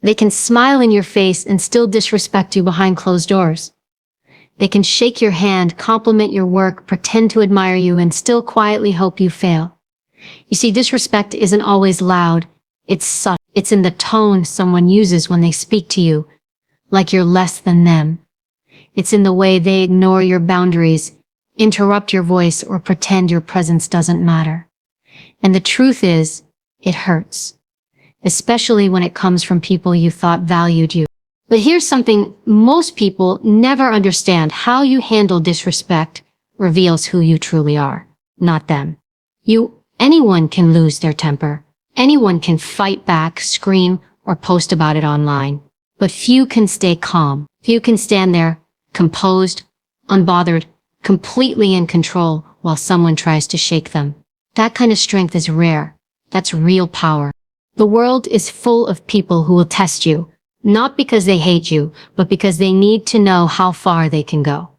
They can smile in your face and still disrespect you behind closed doors. They can shake your hand, compliment your work, pretend to admire you, and still quietly hope you fail. You see, disrespect isn't always loud. It's subtle. It's in the tone someone uses when they speak to you, like you're less than them. It's in the way they ignore your boundaries, interrupt your voice, or pretend your presence doesn't matter. And the truth is, it hurts, especially when it comes from people you thought valued you. But here's something most people never understand: how you handle disrespect reveals who you truly are, not them. Anyone can lose their temper. Anyone can fight back, scream, or post about it online. But few can stay calm. Few can stand there, composed, unbothered, completely in control while someone tries to shake them. That kind of strength is rare. That's real power. The world is full of people who will test you, not because they hate you, but because they need to know how far they can go.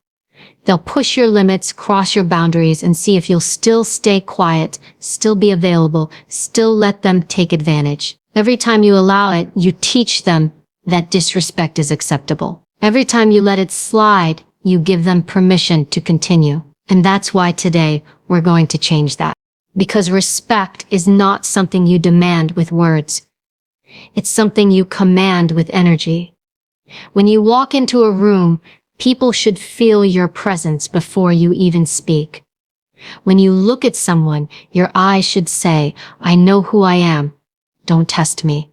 They'll push your limits, cross your boundaries, and see if you'll still stay quiet, still be available, still let them take advantage. Every time you allow it, you teach them that disrespect is acceptable. Every time you let it slide, you give them permission to continue. And that's why today we're going to change that. Because respect is not something you demand with words. It's something you command with energy. When you walk into a room, people should feel your presence before you even speak. When you look at someone, your eyes should say, "I know who I am. Don't test me."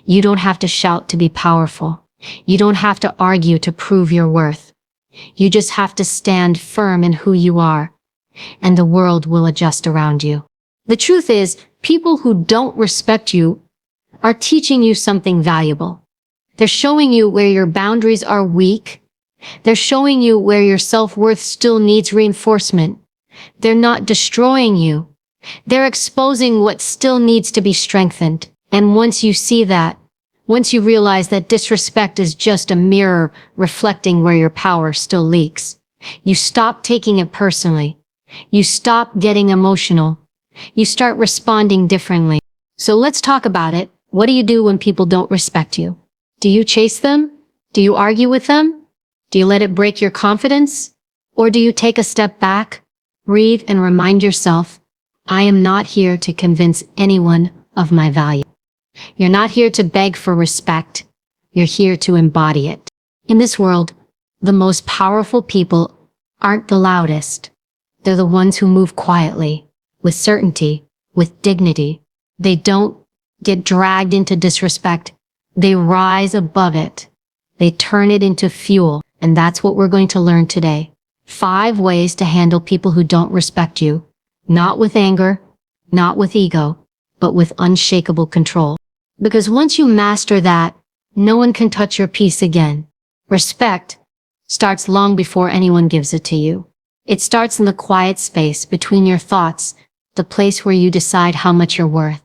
You don't have to shout to be powerful. You don't have to argue to prove your worth. You just have to stand firm in who you are, and the world will adjust around you. The truth is, people who don't respect you are teaching you something valuable. They're showing you where your boundaries are weak. They're showing you where your self-worth still needs reinforcement. They're not destroying you. They're exposing what still needs to be strengthened. And once you see that, once you realize that disrespect is just a mirror reflecting where your power still leaks, you stop taking it personally. You stop getting emotional. You start responding differently. So let's talk about it. What do you do when people don't respect you? Do you chase them? Do you argue with them? Do you let it break your confidence? Or do you take a step back, breathe, and remind yourself, I am not here to convince anyone of my value. You're not here to beg for respect. You're here to embody it. In this world, the most powerful people aren't the loudest. They're the ones who move quietly, with certainty, with dignity. They don't get dragged into disrespect. They rise above it. They turn it into fuel. And that's what we're going to learn today. 5 ways to handle people who don't respect you. Not with anger, not with ego, but with unshakable control. Because once you master that, no one can touch your peace again. Respect starts long before anyone gives it to you. It starts in the quiet space between your thoughts, the place where you decide how much you're worth.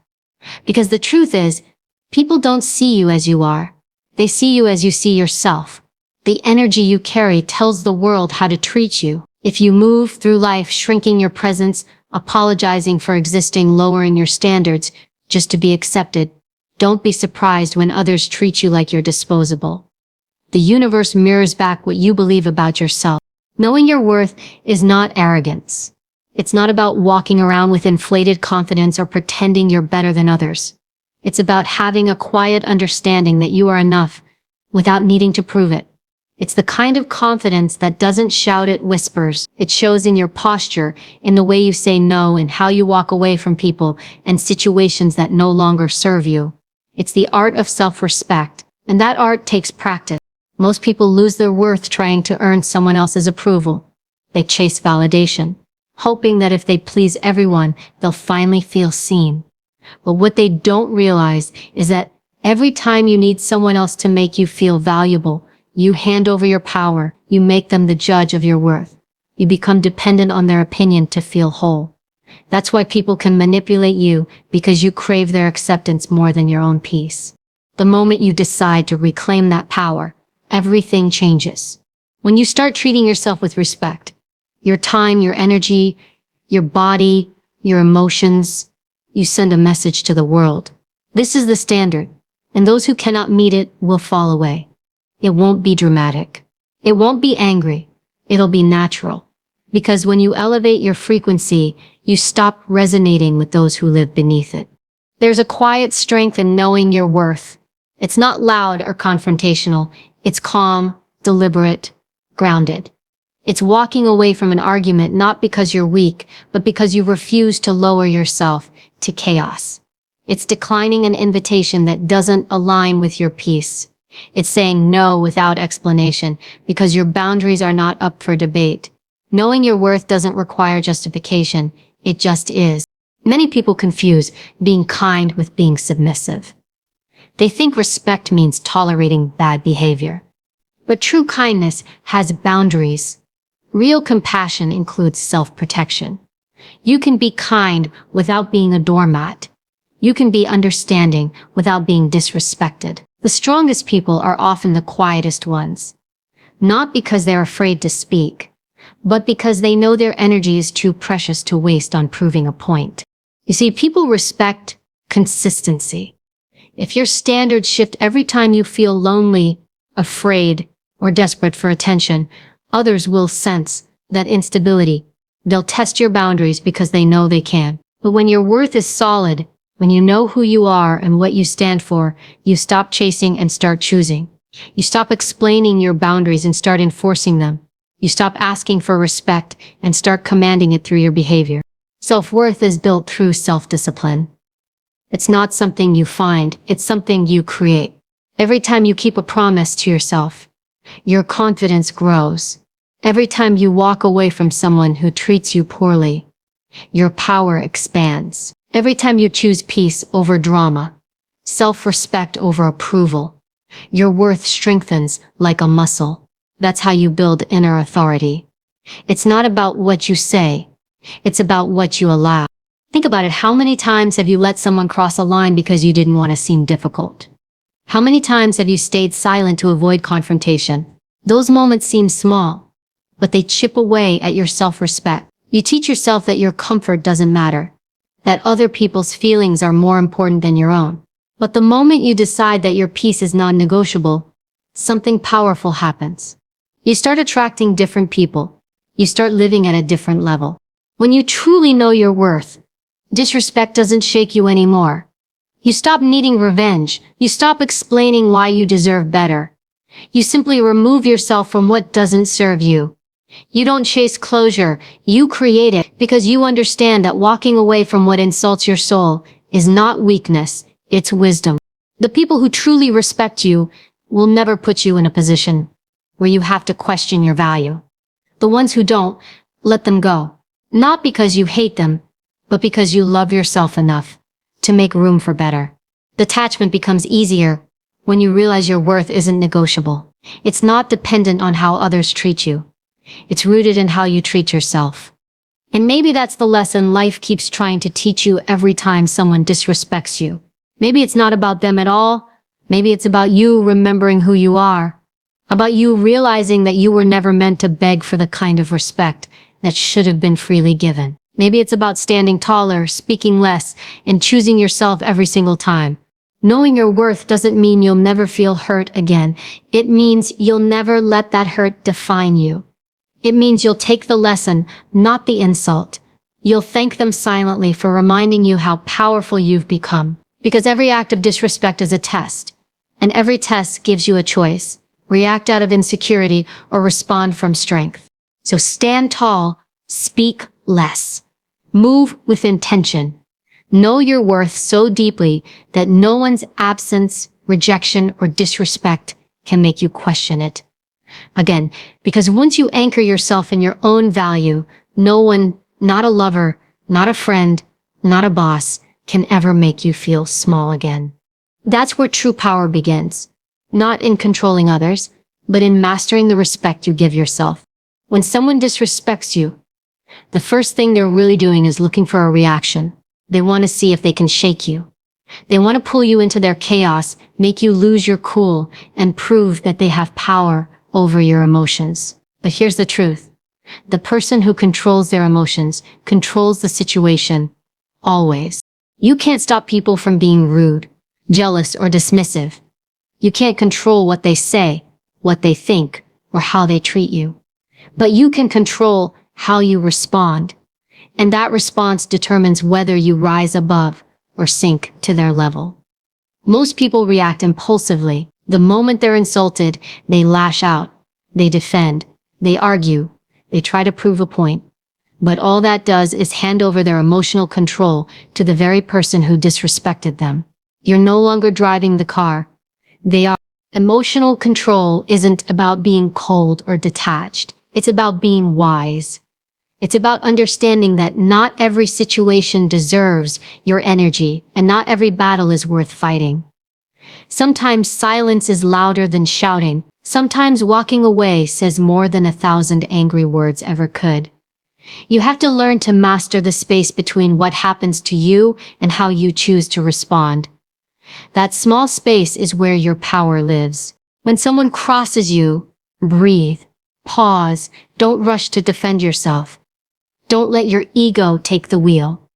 Because the truth is, people don't see you as you are. They see you as you see yourself. The energy you carry tells the world how to treat you. If you move through life shrinking your presence, apologizing for existing, lowering your standards just to be accepted, don't be surprised when others treat you like you're disposable. The universe mirrors back what you believe about yourself. Knowing your worth is not arrogance. It's not about walking around with inflated confidence or pretending you're better than others. It's about having a quiet understanding that you are enough without needing to prove it. It's the kind of confidence that doesn't shout, it whispers. It shows in your posture, in the way you say no, and how you walk away from people and situations that no longer serve you. It's the art of self-respect, and that art takes practice. Most people lose their worth trying to earn someone else's approval. They chase validation, hoping that if they please everyone, they'll finally feel seen. But what they don't realize is that every time you need someone else to make you feel valuable, you hand over your power. You make them the judge of your worth. You become dependent on their opinion to feel whole. That's why people can manipulate you, because you crave their acceptance more than your own peace. The moment you decide to reclaim that power, everything changes. When you start treating yourself with respect, your time, your energy, your body, your emotions, you send a message to the world. This is the standard. and those who cannot meet it will fall away. It won't be dramatic. It won't be angry. It'll be natural. Because when you elevate your frequency, you stop resonating with those who live beneath it. There's a quiet strength in knowing your worth. It's not loud or confrontational. It's calm, deliberate, grounded. It's walking away from an argument not because you're weak, but because you refuse to lower yourself to chaos. It's declining an invitation that doesn't align with your peace. It's saying no without explanation because your boundaries are not up for debate. Knowing your worth doesn't require justification. It just is. Many people confuse being kind with being submissive. They think respect means tolerating bad behavior. But true kindness has boundaries. Real compassion includes self-protection. You can be kind without being a doormat. You can be understanding without being disrespected. The strongest people are often the quietest ones. Not because they're afraid to speak, but because they know their energy is too precious to waste on proving a point. You see, people respect consistency. If your standards shift every time you feel lonely, afraid, or desperate for attention, others will sense that instability. They'll test your boundaries because they know they can. But when your worth is solid, when you know who you are and what you stand for, you stop chasing and start choosing. You stop explaining your boundaries and start enforcing them. You stop asking for respect and start commanding it through your behavior. Self-worth is built through self-discipline. It's not something you find, it's something you create. Every time you keep a promise to yourself, your confidence grows. Every time you walk away from someone who treats you poorly, your power expands. Every time you choose peace over drama, self-respect over approval, your worth strengthens like a muscle. That's how you build inner authority. It's not about what you say, it's about what you allow. Think about it. How many times have you let someone cross a line because you didn't want to seem difficult? How many times have you stayed silent to avoid confrontation? Those moments seem small, but they chip away at your self-respect. You teach yourself that your comfort doesn't matter, that other people's feelings are more important than your own. But the moment you decide that your peace is non-negotiable, something powerful happens. You start attracting different people. You start living at a different level. When you truly know your worth, disrespect doesn't shake you anymore. You stop needing revenge. You stop explaining why you deserve better. You simply remove yourself from what doesn't serve you. You don't chase closure. You create it because you understand that walking away from what insults your soul is not weakness, it's wisdom. The people who truly respect you will never put you in a position where you have to question your value. The ones who don't, let them go. Not because you hate them, but because you love yourself enough to make room for better. Detachment becomes easier when you realize your worth isn't negotiable. It's not dependent on how others treat you. It's rooted in how you treat yourself. And maybe that's the lesson life keeps trying to teach you every time someone disrespects you. Maybe it's not about them at all. Maybe it's about you remembering who you are. About you realizing that you were never meant to beg for the kind of respect that should have been freely given. Maybe it's about standing taller, speaking less, and choosing yourself every single time. Knowing your worth doesn't mean you'll never feel hurt again. It means you'll never let that hurt define you. It means you'll take the lesson, not the insult. You'll thank them silently for reminding you how powerful you've become. Because every act of disrespect is a test. And every test gives you a choice. React out of insecurity or respond from strength. So stand tall, speak less. Move with intention. Know your worth so deeply that no one's absence, rejection, or disrespect can make you question it. Again, because once you anchor yourself in your own value, no one, not a lover, not a friend, not a boss, can ever make you feel small again. That's where true power begins. Not in controlling others, but in mastering the respect you give yourself. When someone disrespects you, the first thing they're really doing is looking for a reaction. They want to see if they can shake you. They want to pull you into their chaos, make you lose your cool, and prove that they have power over your emotions. But here's the truth. The person who controls their emotions controls the situation. Always. You can't stop people from being rude. jealous, or dismissive. You can't control what they say, what they think, or how they treat you. But you can control how you respond. And that response determines whether you rise above or sink to their level. Most people react impulsively. The moment they're insulted, they lash out, they defend, they argue, they try to prove a point. But all that does is hand over their emotional control to the very person who disrespected them. You're no longer driving the car. They are. Emotional control isn't about being cold or detached. It's about being wise. It's about understanding that not every situation deserves your energy, and not every battle is worth fighting. Sometimes silence is louder than shouting. Sometimes walking away says more than 1,000 angry words ever could. You have to learn to master the space between what happens to you and how you choose to respond. That small space is where your power lives. When someone crosses you, breathe, pause, don't rush to defend yourself. Don't let your ego take the wheel.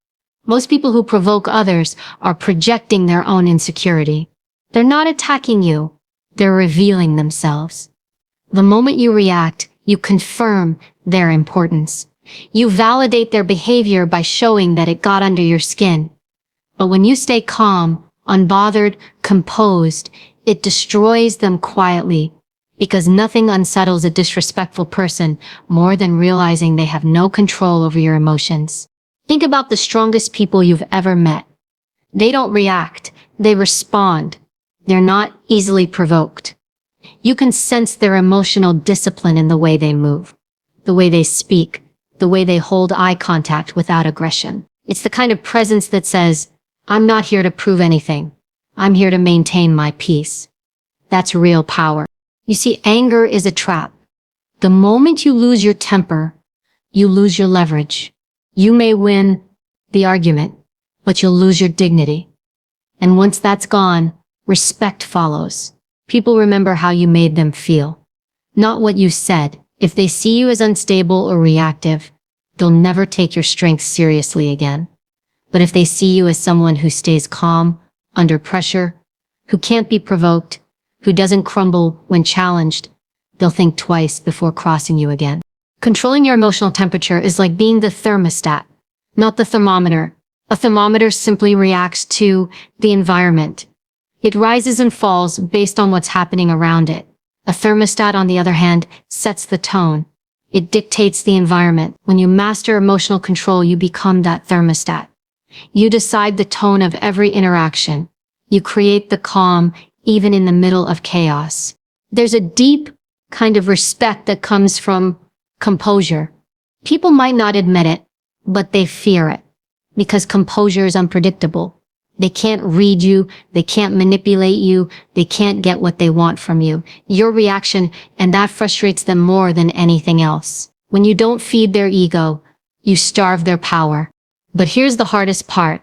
Most people who provoke others are projecting their own insecurity. They're not attacking you, they're revealing themselves. The moment you react, you confirm their importance. You validate their behavior by showing that it got under your skin. But when you stay calm, unbothered, composed, it destroys them quietly, because nothing unsettles a disrespectful person more than realizing they have no control over your emotions. Think about the strongest people you've ever met. They don't react, they respond. They're not easily provoked. You can sense their emotional discipline in the way they move, the way they speak, the way they hold eye contact without aggression. It's the kind of presence that says, I'm not here to prove anything. I'm here to maintain my peace. That's real power. You see, anger is a trap. The moment you lose your temper, you lose your leverage. You may win the argument, but you'll lose your dignity. And once that's gone, respect follows. People remember how you made them feel, not what you said. If they see you as unstable or reactive, they'll never take your strength seriously again. But if they see you as someone who stays calm, under pressure, who can't be provoked, who doesn't crumble when challenged, they'll think twice before crossing you again. Controlling your emotional temperature is like being the thermostat, not the thermometer. A thermometer simply reacts to the environment. It rises and falls based on what's happening around it. A thermostat, on the other hand, sets the tone. It dictates the environment. When you master emotional control, you become that thermostat. You decide the tone of every interaction. You create the calm, even in the middle of chaos. There's a deep kind of respect that comes from composure. People might not admit it, but they fear it, because composure is unpredictable. They can't read you, they can't manipulate you, they can't get what they want from you. Your reaction, and that frustrates them more than anything else. When you don't feed their ego, you starve their power. But here's the hardest part.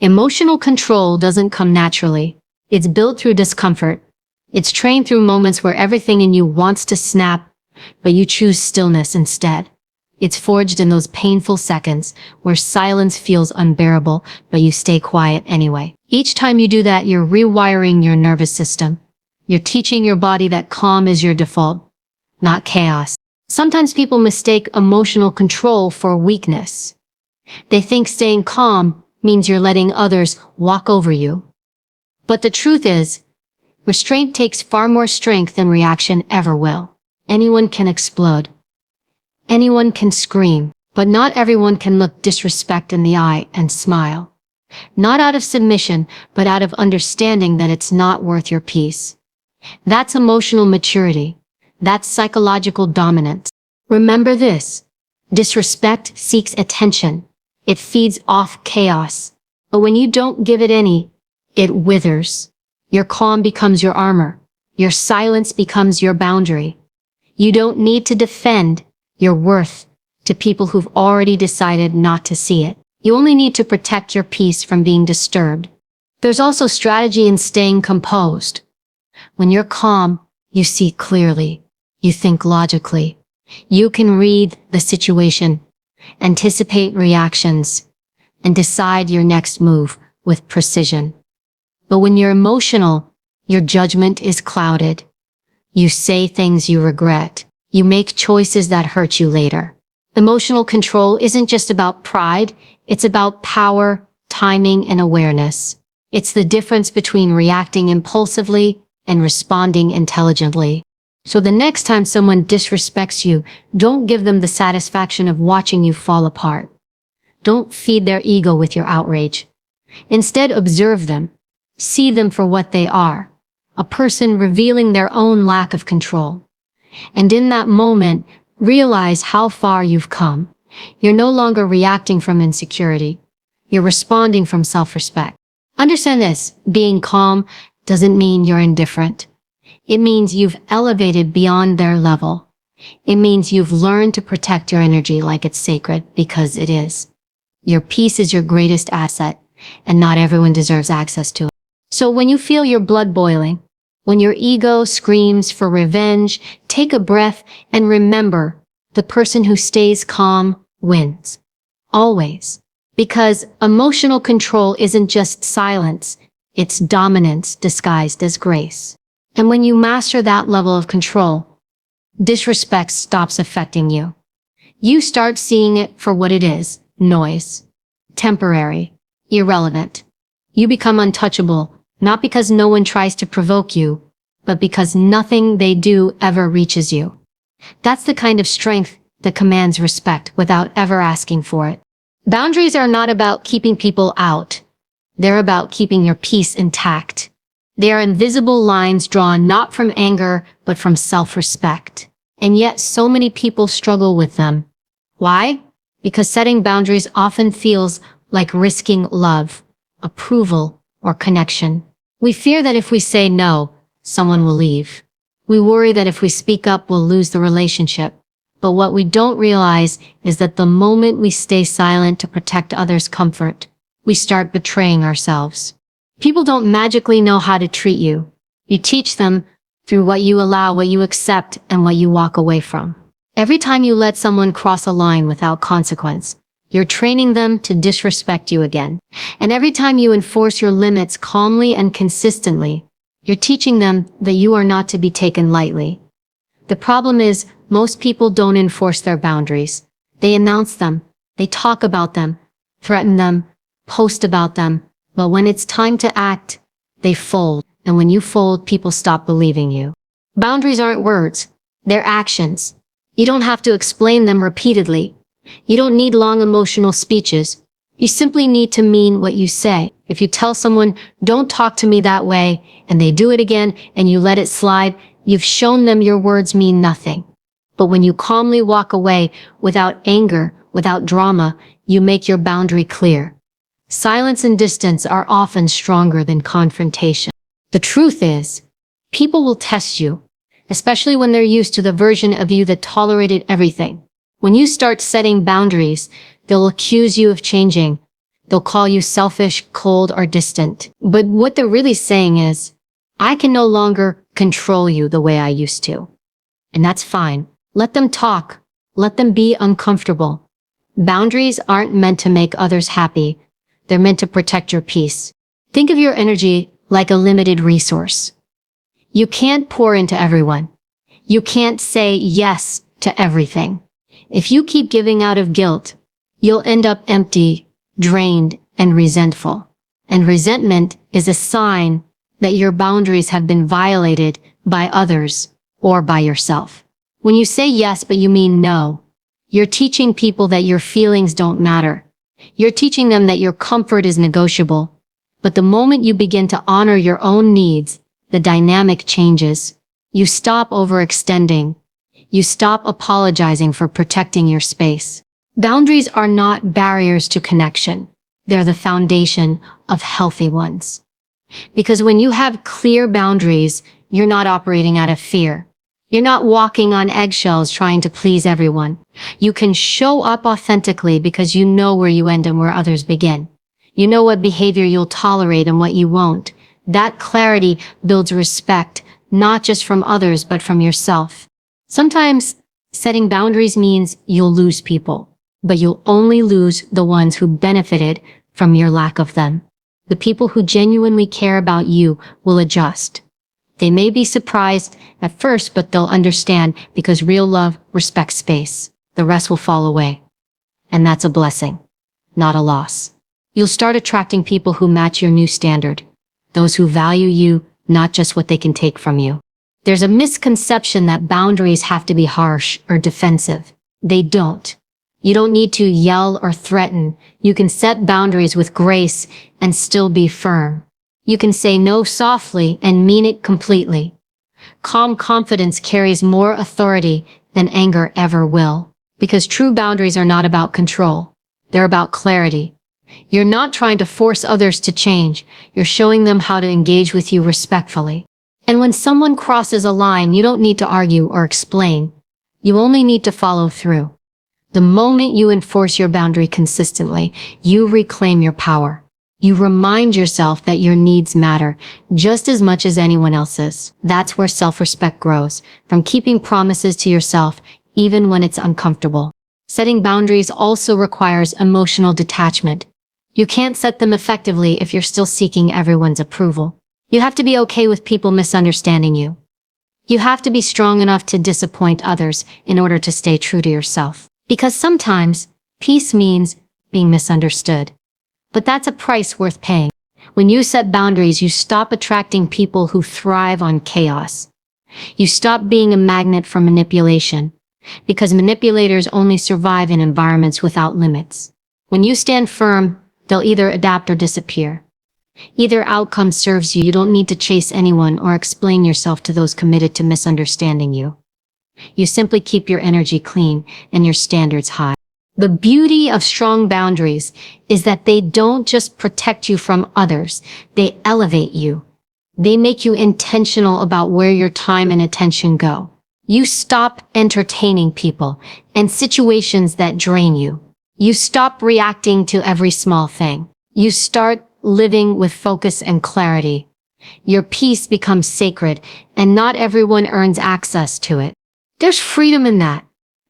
Emotional control doesn't come naturally. It's built through discomfort. It's trained through moments where everything in you wants to snap, but you choose stillness instead. It's forged in those painful seconds where silence feels unbearable, but you stay quiet anyway. Each time you do that, you're rewiring your nervous system. You're teaching your body that calm is your default, not chaos. Sometimes people mistake emotional control for weakness. They think staying calm means you're letting others walk over you. But the truth is, restraint takes far more strength than reaction ever will. Anyone can explode. Anyone can scream, but not everyone can look disrespect in the eye and smile. Not out of submission, but out of understanding that it's not worth your peace. That's emotional maturity. That's psychological dominance. Remember this. Disrespect seeks attention. It feeds off chaos. But when you don't give it any, it withers. Your calm becomes your armor. Your silence becomes your boundary. You don't need to defend your worth to people who've already decided not to see it. You only need to protect your peace from being disturbed. There's also strategy in staying composed. When you're calm, you see clearly. You think logically. You can read the situation, anticipate reactions, and decide your next move with precision. But when you're emotional, your judgment is clouded. You say things you regret. You make choices that hurt you later. Emotional control isn't just about pride, it's about power, timing, and awareness. It's the difference between reacting impulsively and responding intelligently. So the next time someone disrespects you, don't give them the satisfaction of watching you fall apart. Don't feed their ego with your outrage. Instead, observe them. See them for what they are, a person revealing their own lack of control. And in that moment, realize how far you've come. You're no longer reacting from insecurity. You're responding from self-respect. Understand this, being calm doesn't mean you're indifferent. It means you've elevated beyond their level. It means you've learned to protect your energy like it's sacred, because it is. Your peace is your greatest asset, and not everyone deserves access to it. So when you feel your blood boiling, when your ego screams for revenge, take a breath and remember, the person who stays calm wins. Always. Because emotional control isn't just silence, it's dominance disguised as grace. And when you master that level of control, disrespect stops affecting you. You start seeing it for what it is, noise, temporary, irrelevant. You become untouchable, not because no one tries to provoke you, but because nothing they do ever reaches you. That's the kind of strength that commands respect without ever asking for it. Boundaries are not about keeping people out. They're about keeping your peace intact. They are invisible lines drawn not from anger, but from self-respect. And yet so many people struggle with them. Why? Because setting boundaries often feels like risking love, approval, or connection. We fear that if we say no, someone will leave. We worry that if we speak up, we'll lose the relationship. But what we don't realize is that the moment we stay silent to protect others' comfort, we start betraying ourselves. People don't magically know how to treat you. You teach them through what you allow, what you accept, and what you walk away from. Every time you let someone cross a line without consequence, you're training them to disrespect you again. And every time you enforce your limits calmly and consistently, you're teaching them that you are not to be taken lightly. The problem is, most people don't enforce their boundaries. They announce them, they talk about them, threaten them, post about them, but when it's time to act, they fold. And when you fold, people stop believing you. Boundaries aren't words, they're actions. You don't have to explain them repeatedly. You don't need long emotional speeches. You simply need to mean what you say. If you tell someone, don't talk to me that way, and they do it again, and you let it slide, you've shown them your words mean nothing. But when you calmly walk away, without anger, without drama, you make your boundary clear. Silence and distance are often stronger than confrontation. The truth is, people will test you, especially when they're used to the version of you that tolerated everything. When you start setting boundaries, they'll accuse you of changing. They'll call you selfish, cold, or distant. But what they're really saying is, I can no longer control you the way I used to. And that's fine. Let them talk. Let them be uncomfortable. Boundaries aren't meant to make others happy. They're meant to protect your peace. Think of your energy like a limited resource. You can't pour into everyone. You can't say yes to everything. If you keep giving out of guilt, you'll end up empty, drained, and resentful. And resentment is a sign that your boundaries have been violated by others or by yourself. When you say yes but you mean no, you're teaching people that your feelings don't matter. You're teaching them that your comfort is negotiable. But the moment you begin to honor your own needs, the dynamic changes. You stop overextending. You stop apologizing for protecting your space. Boundaries are not barriers to connection. They're the foundation of healthy ones. Because when you have clear boundaries, you're not operating out of fear. You're not walking on eggshells trying to please everyone. You can show up authentically because you know where you end and where others begin. You know what behavior you'll tolerate and what you won't. That clarity builds respect, not just from others, but from yourself. Sometimes setting boundaries means you'll lose people, but you'll only lose the ones who benefited from your lack of them. The people who genuinely care about you will adjust. They may be surprised at first, but they'll understand because real love respects space. The rest will fall away. And that's a blessing, not a loss. You'll start attracting people who match your new standard. Those who value you, not just what they can take from you. There's a misconception that boundaries have to be harsh or defensive. They don't. You don't need to yell or threaten. You can set boundaries with grace and still be firm. You can say no softly and mean it completely. Calm confidence carries more authority than anger ever will. Because true boundaries are not about control. They're about clarity. You're not trying to force others to change. You're showing them how to engage with you respectfully. And when someone crosses a line, you don't need to argue or explain. You only need to follow through. The moment you enforce your boundary consistently, you reclaim your power. You remind yourself that your needs matter just as much as anyone else's. That's where self-respect grows, from keeping promises to yourself, even when it's uncomfortable. Setting boundaries also requires emotional detachment. You can't set them effectively if you're still seeking everyone's approval. You have to be okay with people misunderstanding you. You have to be strong enough to disappoint others in order to stay true to yourself. Because sometimes, peace means being misunderstood. But that's a price worth paying. When you set boundaries, you stop attracting people who thrive on chaos. You stop being a magnet for manipulation. Because manipulators only survive in environments without limits. When you stand firm, they'll either adapt or disappear. Either outcome serves you. You don't need to chase anyone or explain yourself to those committed to misunderstanding you. You simply keep your energy clean and your standards high. The beauty of strong boundaries is that they don't just protect you from others, they elevate you. They make you intentional about where your time and attention go. You stop entertaining people and situations that drain you. You stop reacting to every small thing. You start living with focus and clarity. Your peace becomes sacred, and not everyone earns access to it. There's freedom in that.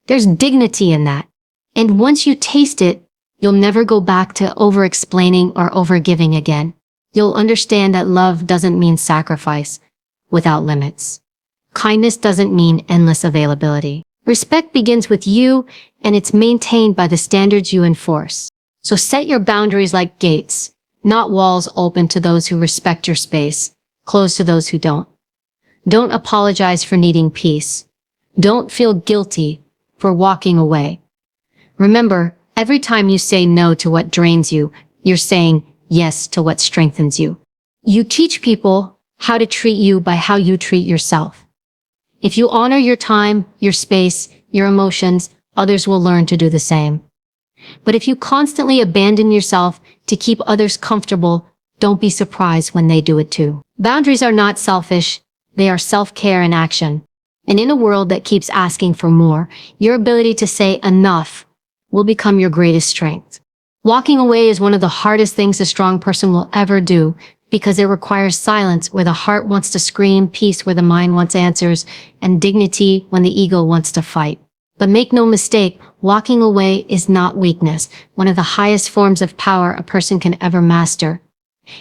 There's dignity in that. And once you taste it, you'll never go back to over-explaining or over-giving again. You'll understand that love doesn't mean sacrifice without limits. Kindness doesn't mean endless availability. Respect begins with you, and it's maintained by the standards you enforce. So set your boundaries like gates, not walls open to those who respect your space, closed to those who don't. Don't apologize for needing peace. Don't feel guilty for walking away. Remember, every time you say no to what drains you, you're saying yes to what strengthens you. You teach people how to treat you by how you treat yourself. If you honor your time, your space, your emotions, others will learn to do the same. But if you constantly abandon yourself to keep others comfortable, don't be surprised when they do it too. Boundaries are not selfish, they are self-care in action. And in a world that keeps asking for more, your ability to say enough will become your greatest strength. Walking away is one of the hardest things a strong person will ever do, because it requires silence where the heart wants to scream, peace where the mind wants answers, and dignity when the ego wants to fight. But make no mistake, walking away is not weakness, one of the highest forms of power a person can ever master.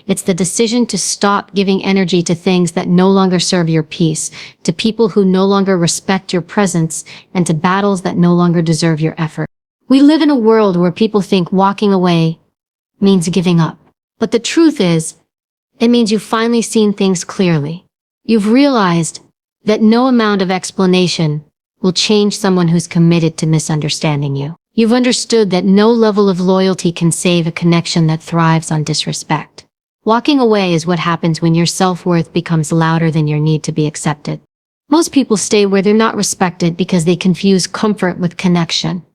It's the decision to stop giving energy to things that no longer serve your peace, to people who no longer respect your presence, and to battles that no longer deserve your effort. We live in a world where people think walking away means giving up. But the truth is, it means you've finally seen things clearly. You've realized that no amount of explanation will change someone who's committed to misunderstanding you. You've understood that no level of loyalty can save a connection that thrives on disrespect. Walking away is what happens when your self-worth becomes louder than your need to be accepted. Most people stay where they're not respected because they confuse comfort with connection.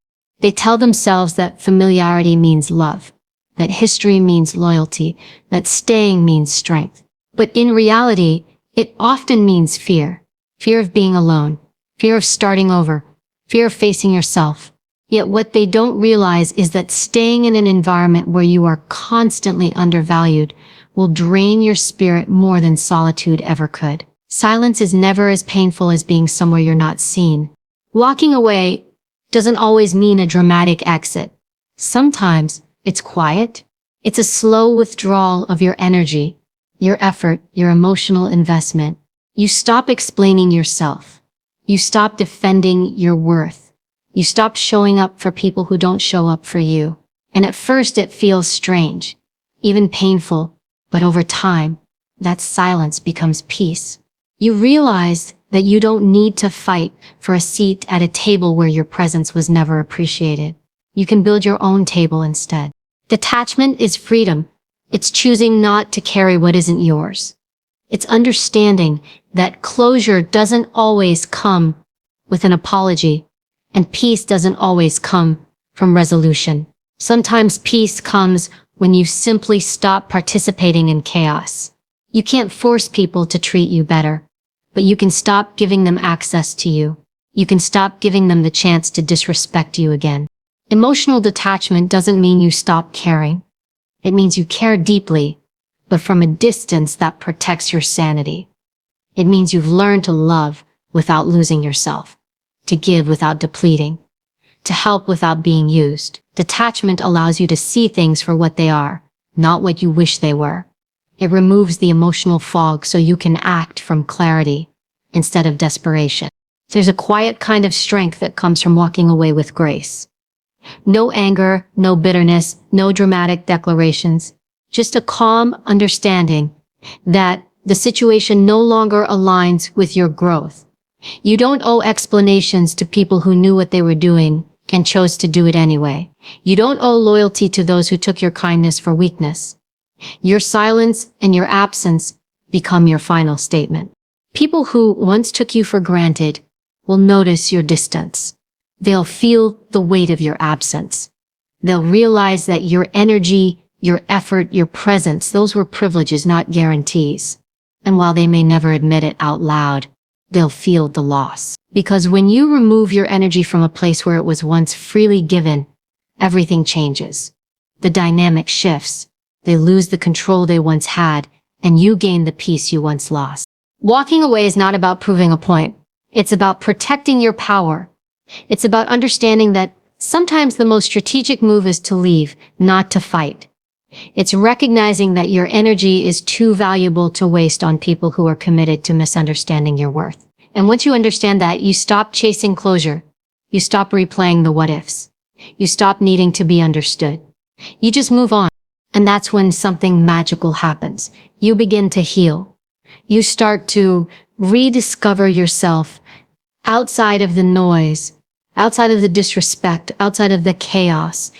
They tell themselves that familiarity means love, that history means loyalty, that staying means strength. But in reality, it often means fear. Fear of being alone, fear of starting over, fear of facing yourself. Yet what they don't realize is that staying in an environment where you are constantly undervalued will drain your spirit more than solitude ever could. Silence is never as painful as being somewhere you're not seen. Walking away doesn't always mean a dramatic exit. Sometimes it's quiet. It's a slow withdrawal of your energy, your effort, your emotional investment. You stop explaining yourself. You stop defending your worth. You stop showing up for people who don't show up for you. And at first it feels strange, even painful, but over time, that silence becomes peace. You realize that you don't need to fight for a seat at a table where your presence was never appreciated. You can build your own table instead. Detachment is freedom. It's choosing not to carry what isn't yours. It's understanding that closure doesn't always come with an apology, and peace doesn't always come from resolution. Sometimes peace comes when you simply stop participating in chaos. You can't force people to treat you better, but you can stop giving them access to you. You can stop giving them the chance to disrespect you again. Emotional detachment doesn't mean you stop caring. It means you care deeply, but from a distance that protects your sanity. It means you've learned to love without losing yourself, to give without depleting, to help without being used. Detachment allows you to see things for what they are, not what you wish they were. It removes the emotional fog so you can act from clarity instead of desperation. There's a quiet kind of strength that comes from walking away with grace. No anger, no bitterness, no dramatic declarations, just a calm understanding that the situation no longer aligns with your growth. You don't owe explanations to people who knew what they were doing and chose to do it anyway. You don't owe loyalty to those who took your kindness for weakness. Your silence and your absence become your final statement. People who once took you for granted will notice your distance. They'll feel the weight of your absence. They'll realize that your energy, your effort, your presence, those were privileges, not guarantees. And while they may never admit it out loud, they'll feel the loss. Because when you remove your energy from a place where it was once freely given, everything changes. The dynamic shifts. They lose the control they once had, and you gain the peace you once lost. Walking away is not about proving a point. It's about protecting your power. It's about understanding that sometimes the most strategic move is to leave, not to fight. It's recognizing that your energy is too valuable to waste on people who are committed to misunderstanding your worth. And once you understand that, you stop chasing closure. You stop replaying the what-ifs. You stop needing to be understood. You just move on. And that's when something magical happens. You begin to heal. You start to rediscover yourself outside of the noise, outside of the disrespect, outside of the chaos.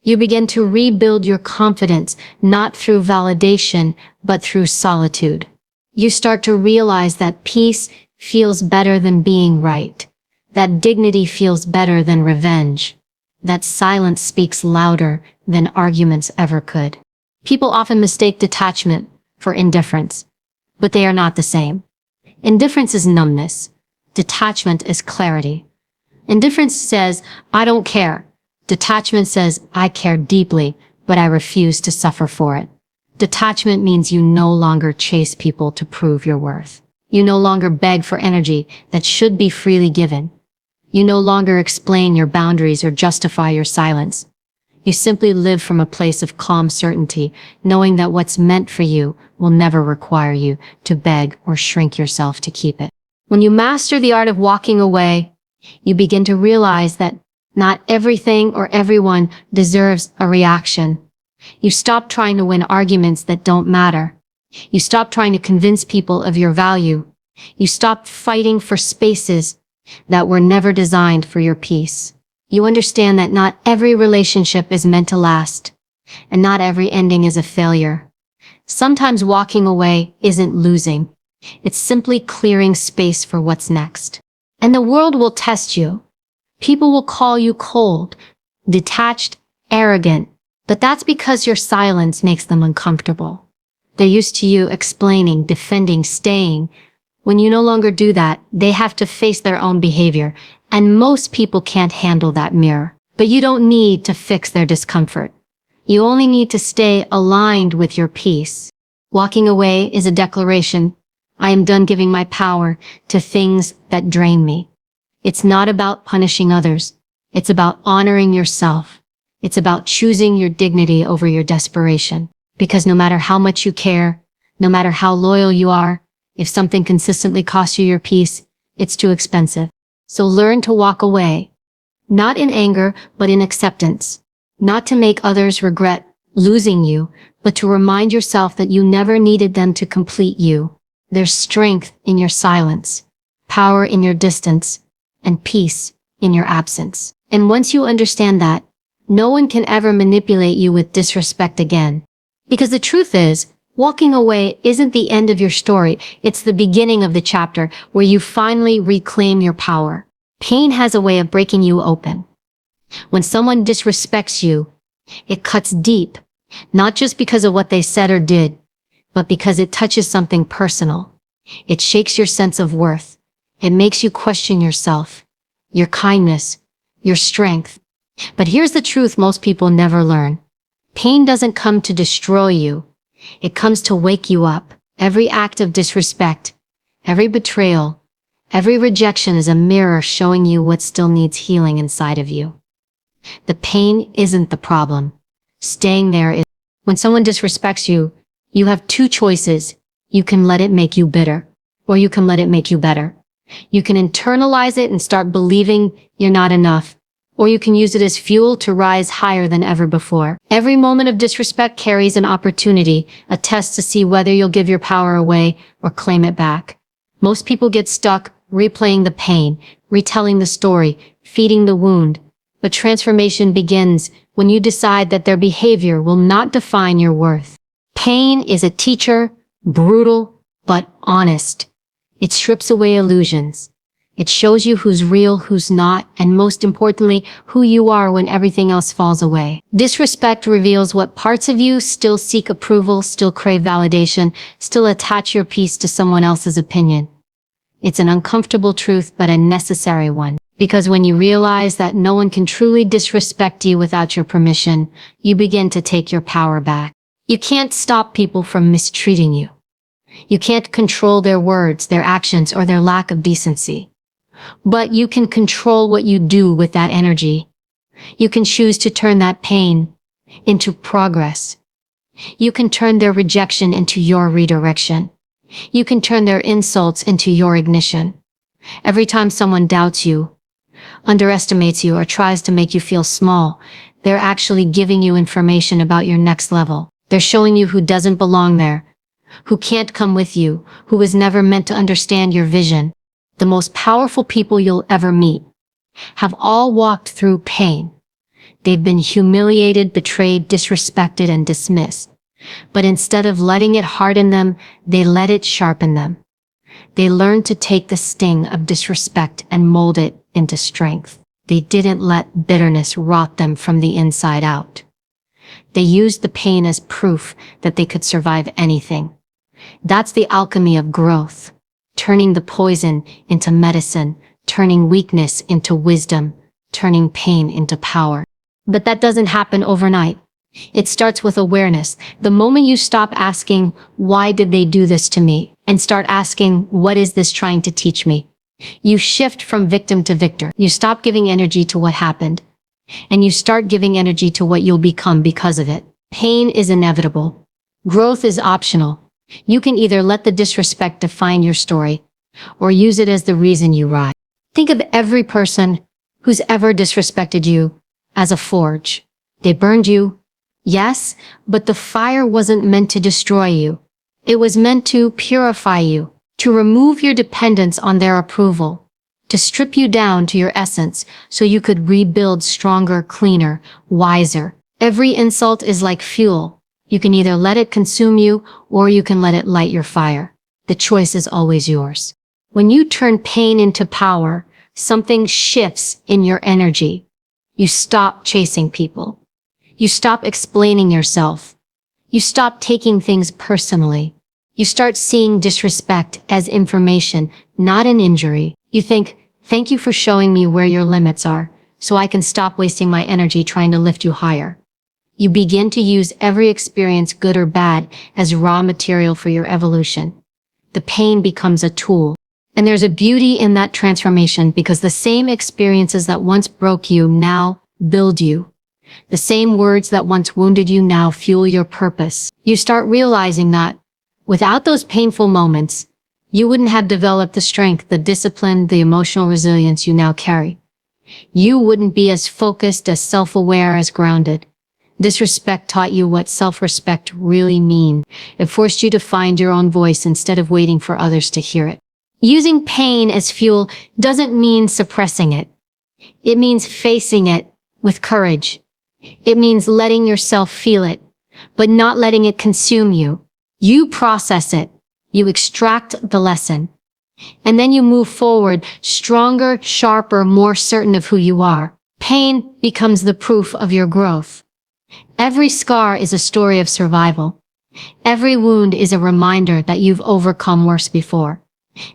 You begin to rebuild your confidence, not through validation, but through solitude. You start to realize that peace feels better than being right, that dignity feels better than revenge, that silence speaks louder than arguments ever could. People often mistake detachment for indifference, but they are not the same. Indifference is numbness. Detachment is clarity. Indifference says, I don't care. Detachment says, I care deeply, but I refuse to suffer for it. Detachment means you no longer chase people to prove your worth. You no longer beg for energy that should be freely given. You no longer explain your boundaries or justify your silence. You simply live from a place of calm certainty, knowing that what's meant for you will never require you to beg or shrink yourself to keep it. When you master the art of walking away, you begin to realize that not everything or everyone deserves a reaction. You stop trying to win arguments that don't matter. You stop trying to convince people of your value. You stop fighting for spaces that were never designed for your peace. You understand that not every relationship is meant to last, and not every ending is a failure. Sometimes walking away isn't losing. It's simply clearing space for what's next. And the world will test you. People will call you cold, detached, arrogant, but that's because your silence makes them uncomfortable. They're used to you explaining, defending, staying. When you no longer do that, they have to face their own behavior, and most people can't handle that mirror. But you don't need to fix their discomfort. You only need to stay aligned with your peace. Walking away is a declaration. I am done giving my power to things that drain me. It's not about punishing others. It's about honoring yourself. It's about choosing your dignity over your desperation. Because no matter how much you care, no matter how loyal you are, if something consistently costs you your peace, it's too expensive. So learn to walk away. Not in anger, but in acceptance. Not to make others regret losing you, but to remind yourself that you never needed them to complete you. There's strength in your silence, power in your distance, and peace in your absence. And once you understand that, no one can ever manipulate you with disrespect again. Because the truth is, walking away isn't the end of your story, it's the beginning of the chapter where you finally reclaim your power. Pain has a way of breaking you open. When someone disrespects you, it cuts deep, not just because of what they said or did, but because it touches something personal. It shakes your sense of worth. It makes you question yourself, your kindness, your strength. But here's the truth most people never learn. Pain doesn't come to destroy you. It comes to wake you up. Every act of disrespect, every betrayal, every rejection is a mirror showing you what still needs healing inside of you. The pain isn't the problem. Staying there is. When someone disrespects you, you have two choices. You can let it make you bitter, or you can let it make you better. You can internalize it and start believing you're not enough, or you can use it as fuel to rise higher than ever before. Every moment of disrespect carries an opportunity, a test to see whether you'll give your power away or claim it back. Most people get stuck replaying the pain, retelling the story, feeding the wound. But transformation begins when you decide that their behavior will not define your worth. Pain is a teacher, brutal, but honest. It strips away illusions. It shows you who's real, who's not, and most importantly, who you are when everything else falls away. Disrespect reveals what parts of you still seek approval, still crave validation, still attach your peace to someone else's opinion. It's an uncomfortable truth, but a necessary one. Because when you realize that no one can truly disrespect you without your permission, you begin to take your power back. You can't stop people from mistreating you. You can't control their words, their actions, or their lack of decency. But you can control what you do with that energy. You can choose to turn that pain into progress. You can turn their rejection into your redirection. You can turn their insults into your ignition. Every time someone doubts you, underestimates you, or tries to make you feel small, they're actually giving you information about your next level. They're showing you who doesn't belong there, who can't come with you, who was never meant to understand your vision. The most powerful people you'll ever meet have all walked through pain. They've been humiliated, betrayed, disrespected, and dismissed. But instead of letting it harden them, they let it sharpen them. They learned to take the sting of disrespect and mold it into strength. They didn't let bitterness rot them from the inside out. They used the pain as proof that they could survive anything. That's the alchemy of growth. Turning the poison into medicine, turning weakness into wisdom, turning pain into power. But that doesn't happen overnight. It starts with awareness. The moment you stop asking, why did they do this to me? And start asking, what is this trying to teach me? You shift from victim to victor. You stop giving energy to what happened, and you start giving energy to what you'll become because of it. Pain is inevitable. Growth is optional. You can either let the disrespect define your story, or use it as the reason you rise. Think of every person who's ever disrespected you as a forge. They burned you, yes, but the fire wasn't meant to destroy you. It was meant to purify you, to remove your dependence on their approval, to strip you down to your essence so you could rebuild stronger, cleaner, wiser. Every insult is like fuel. You can either let it consume you or you can let it light your fire. The choice is always yours. When you turn pain into power, something shifts in your energy. You stop chasing people. You stop explaining yourself. You stop taking things personally. You start seeing disrespect as information, not an injury. You think, thank you for showing me where your limits are, so I can stop wasting my energy trying to lift you higher. You begin to use every experience, good or bad, as raw material for your evolution. The pain becomes a tool. And there's a beauty in that transformation because the same experiences that once broke you now build you. The same words that once wounded you now fuel your purpose. You start realizing that without those painful moments, you wouldn't have developed the strength, the discipline, the emotional resilience you now carry. You wouldn't be as focused, as self-aware, as grounded. Disrespect taught you what self-respect really means. It forced you to find your own voice instead of waiting for others to hear it. Using pain as fuel doesn't mean suppressing it. It means facing it with courage. It means letting yourself feel it, but not letting it consume you. You process it. You extract the lesson. And then you move forward, stronger, sharper, more certain of who you are. Pain becomes the proof of your growth. Every scar is a story of survival. Every wound is a reminder that you've overcome worse before.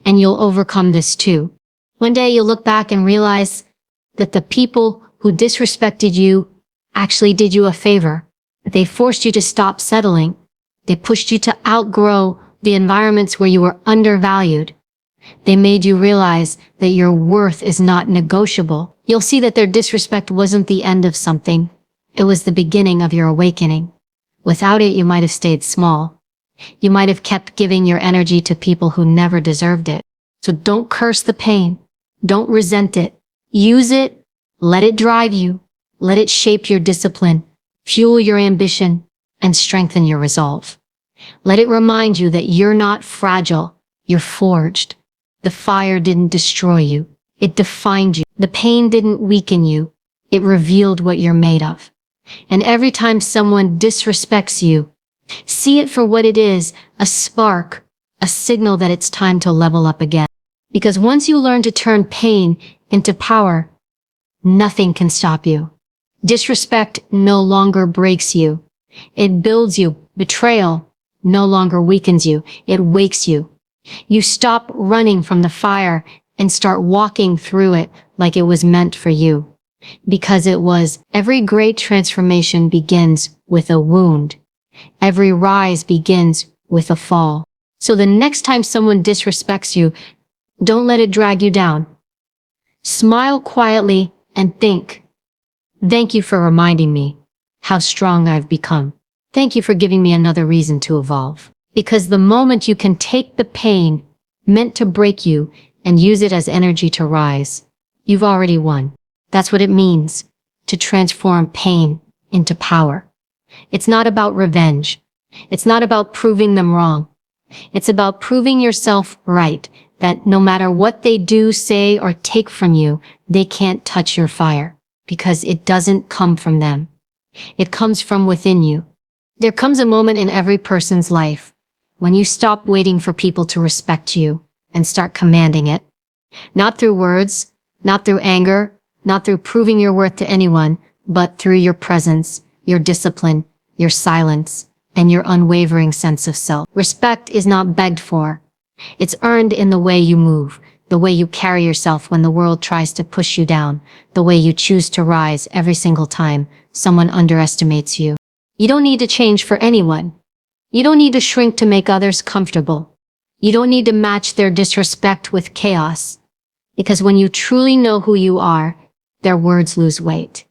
And you'll overcome this too. One day you'll look back and realize that the people who disrespected you actually did you a favor. They forced you to stop settling. They pushed you to outgrow the environments where you were undervalued. They made you realize that your worth is not negotiable. You'll see that their disrespect wasn't the end of something. It was the beginning of your awakening. Without it, you might have stayed small. You might have kept giving your energy to people who never deserved it. So don't curse the pain. Don't resent it. Use it. Let it drive you. Let it shape your discipline, fuel your ambition, and strengthen your resolve. Let it remind you that you're not fragile. You're forged. The fire didn't destroy you. It defined you. The pain didn't weaken you. It revealed what you're made of. And every time someone disrespects you, see it for what it is, a spark, a signal that it's time to level up again. Because once you learn to turn pain into power, nothing can stop you. Disrespect no longer breaks you. It builds you. Betrayal no longer weakens you. It wakes you. You stop running from the fire and start walking through it like it was meant for you. Because it was. Every great transformation begins with a wound. Every rise begins with a fall. So the next time someone disrespects you, don't let it drag you down. Smile quietly and think, thank you for reminding me how strong I've become. Thank you for giving me another reason to evolve. Because the moment you can take the pain meant to break you and use it as energy to rise, you've already won. That's what it means to transform pain into power. It's not about revenge. It's not about proving them wrong. It's about proving yourself right, that no matter what they do, say, or take from you, they can't touch your fire, because it doesn't come from them. It comes from within you. There comes a moment in every person's life when you stop waiting for people to respect you and start commanding it. Not through words, not through anger, not through proving your worth to anyone, but through your presence, your discipline, your silence, and your unwavering sense of self. Respect is not begged for. It's earned in the way you move, the way you carry yourself when the world tries to push you down, the way you choose to rise every single time someone underestimates you. You don't need to change for anyone. You don't need to shrink to make others comfortable. You don't need to match their disrespect with chaos. Because when you truly know who you are, their words lose weight.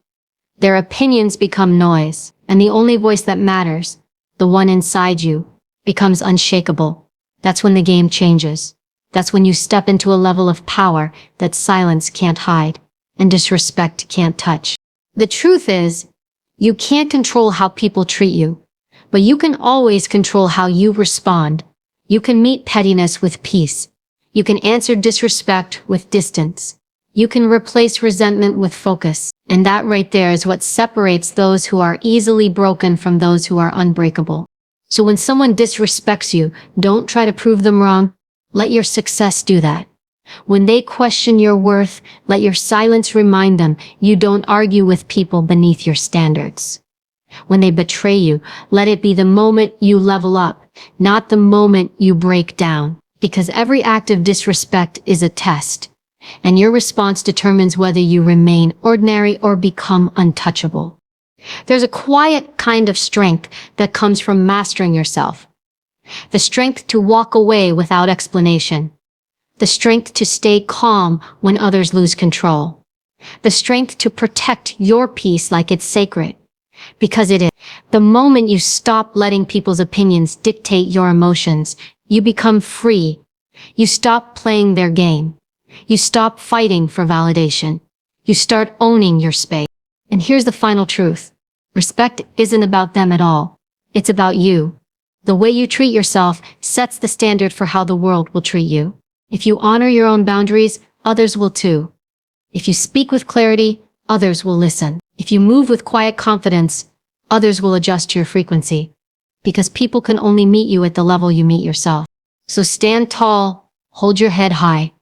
Their opinions become noise, and the only voice that matters, the one inside you, becomes unshakable. That's when the game changes. That's when you step into a level of power that silence can't hide and disrespect can't touch. The truth is, you can't control how people treat you, but you can always control how you respond. You can meet pettiness with peace. You can answer disrespect with distance. You can replace resentment with focus. And that right there is what separates those who are easily broken from those who are unbreakable. So when someone disrespects you, don't try to prove them wrong. Let your success do that. When they question your worth, let your silence remind them you don't argue with people beneath your standards. When they betray you, let it be the moment you level up, not the moment you break down. Because every act of disrespect is a test, and your response determines whether you remain ordinary or become untouchable. There's a quiet kind of strength that comes from mastering yourself. The strength to walk away without explanation. The strength to stay calm when others lose control. The strength to protect your peace like it's sacred. Because it is. The moment you stop letting people's opinions dictate your emotions, you become free. You stop playing their game. You stop fighting for validation. You start owning your space. And here's the final truth. Respect isn't about them at all. It's about you. The way you treat yourself sets the standard for how the world will treat you. If you honor your own boundaries, others will too. If you speak with clarity, others will listen. If you move with quiet confidence, others will adjust to your frequency. Because people can only meet you at the level you meet yourself. So stand tall, hold your head high.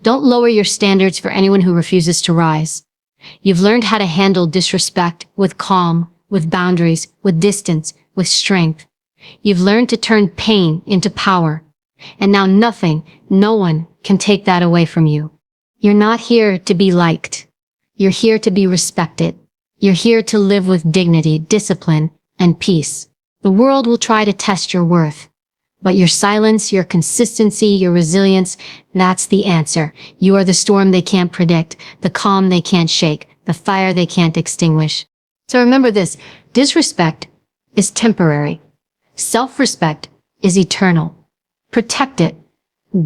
Don't lower your standards for anyone who refuses to rise. You've learned how to handle disrespect with calm, with boundaries, with distance, with strength. You've learned to turn pain into power. And now nothing, no one can take that away from you. You're not here to be liked. You're here to be respected. You're here to live with dignity, discipline, and peace. The world will try to test your worth. But your silence, your consistency, your resilience, that's the answer. You are the storm they can't predict, the calm they can't shake, the fire they can't extinguish. So remember this, disrespect is temporary. Self-respect is eternal. Protect it,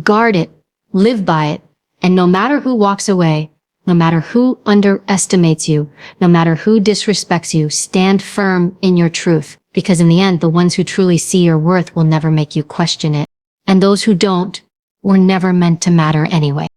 guard it, live by it, and no matter who walks away, no matter who underestimates you, no matter who disrespects you, stand firm in your truth. Because in the end, the ones who truly see your worth will never make you question it. And those who don't were never meant to matter anyway.